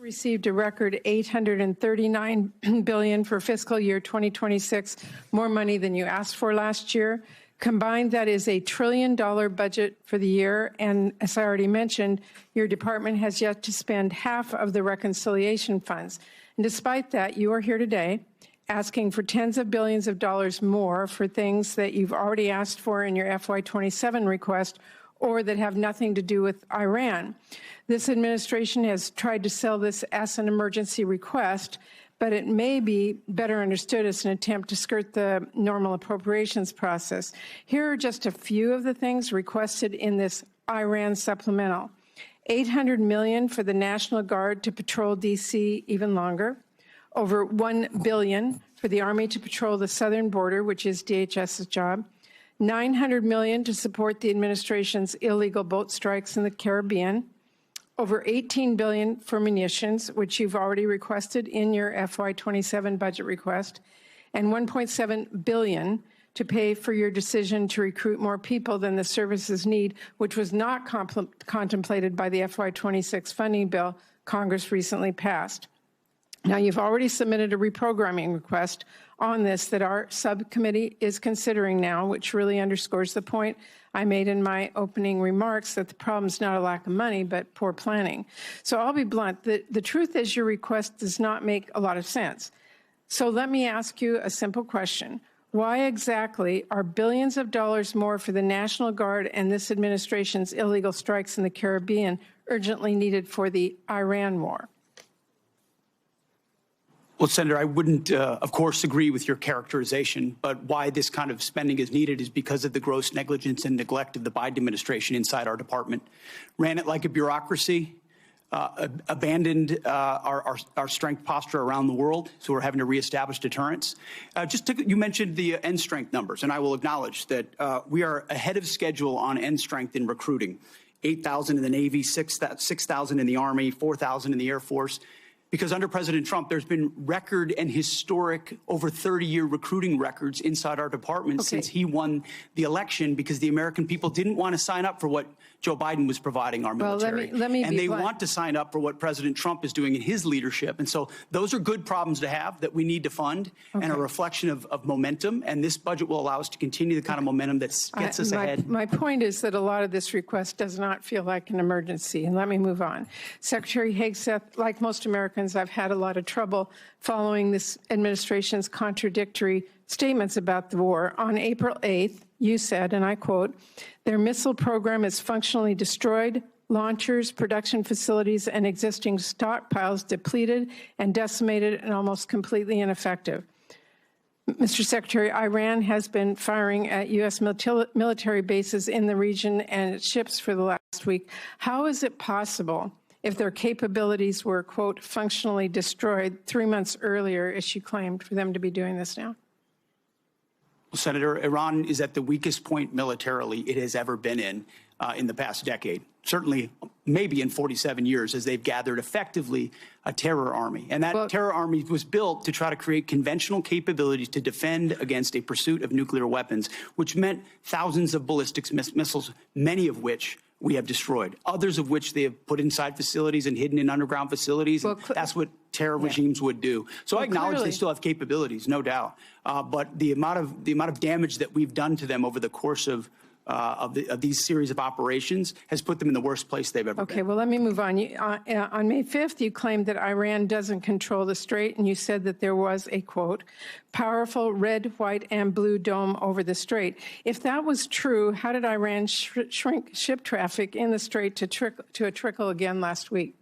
received a record $839 billion for fiscal year 2026, more money than you asked for last year. Combined, that is a $1 trillion budget for the year. And as I already mentioned, your department has yet to spend half of the reconciliation funds. And despite that, you are here today asking for tens of billions of dollars more for things that you've already asked for in your FY27 request or that have nothing to do with Iran. This administration has tried to sell this as an emergency request, but it may be better understood as an attempt to skirt the normal appropriations process. Here are just a few of the things requested in this Iran supplemental. $800 million for the National Guard to patrol D.C. even longer. Over $1 billion for the Army to patrol the southern border, which is DHS's job. $900 million to support the administration's illegal boat strikes in the Caribbean. Over $18 billion for munitions, which you've already requested in your FY27 budget request, and $1.7 billion to pay for your decision to recruit more people than the services need, which was not contemplated by the FY26 funding bill Congress recently passed. Now, you've already submitted a reprogramming request on this that our subcommittee is considering now, which really underscores the point I made in my opening remarks that the problem is not a lack of money, but poor planning. So I'll be blunt. The truth is your request does not make a lot of sense. So let me ask you a simple question. Why exactly are billions of dollars more for the National Guard and this administration's illegal strikes in the Caribbean urgently needed for the Iran war? Well, Senator, I wouldn't, of course, agree with your characterization, but why this kind of spending is needed is because of the gross negligence and neglect of the Biden administration inside our department. Ran it like a bureaucracy, abandoned our strength posture around the world, so we're having to reestablish deterrence. You mentioned the end strength numbers, and I will acknowledge that we are ahead of schedule on end strength in recruiting. 8,000 in the Navy, 6,000 in the Army, 4,000 in the Air Force. Because under President Trump, there's been record and historic over 30-year recruiting records inside our department since he won the election because the American people didn't want to sign up for what Joe Biden was providing our military. Let me and they want to sign up for what President Trump is doing in his leadership. And so those are good problems to have that we need to fund and a reflection of momentum. And this budget will allow us to continue the kind of momentum that gets us ahead. My point is that a lot of this request does not feel like an emergency. And let me move on. Secretary Hegseth, like most Americans, I've had a lot of trouble following this administration's contradictory statements about the war. On April 8th, you said, and I quote, their missile program is functionally destroyed, launchers, production facilities, and existing stockpiles depleted and decimated and almost completely ineffective. Mr. Secretary, Iran has been firing at U.S. military bases in the region and its ships for the last week. How is it possible, if their capabilities were, quote, functionally destroyed 3 months earlier, as she claimed, for them to be doing this now? Well, Senator, Iran is at the weakest point militarily it has ever been in the past decade. Certainly, maybe in 47 years, as they've gathered effectively a terror army. And that terror army was built to try to create conventional capabilities to defend against a pursuit of nuclear weapons, which meant thousands of ballistic missiles, many of which we have destroyed, others of which they have put inside facilities and hidden in underground facilities. And that's what terror regimes would do. So I acknowledge they still have capabilities, no doubt. But the amount of damage that we've done to them over the course of these series of operations has put them in the worst place they've ever been. Okay, well, let me move on. On May 5th, you claimed that Iran doesn't control the strait, and you said that there was a, quote, powerful red, white, and blue dome over the strait. If that was true, how did Iran shrink ship traffic in the strait to a trickle again last week?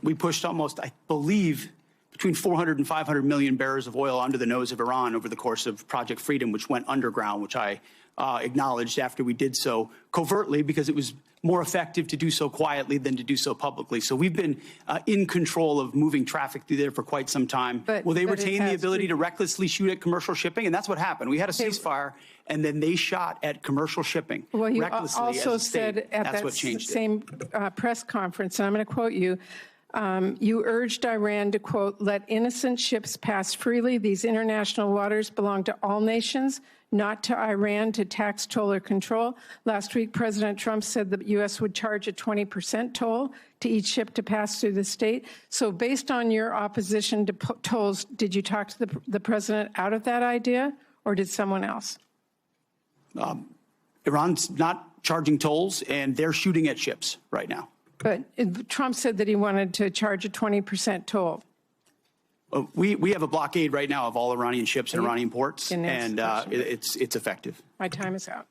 We pushed almost, I believe, between 400 and 500 million barrels of oil under the nose of Iran over the course of Project Freedom, which went underground, which I acknowledged after we did so covertly because it was more effective to do so quietly than to do so publicly. So we've been in control of moving traffic through there for quite some time. Will they retain the ability to recklessly shoot at commercial shipping? And that's what happened. We had a ceasefire, and then they shot at commercial shipping recklessly. Well, you also said at that same press conference, and I'm going to quote you, you urged Iran to, quote, let innocent ships pass freely. These international waters belong to all nations. not to Iran to tax, toll, or control. Last week, President Trump said the U.S. would charge a 20% toll to each ship to pass through the state. So based on your opposition to tolls, did you talk to the president out of that idea, or did someone else? Iran's not charging tolls, and they're shooting at ships right now. But Trump said that he wanted to charge a 20% toll. We have a blockade right now of all Iranian ships and Iranian ports, and it's effective. My time is out.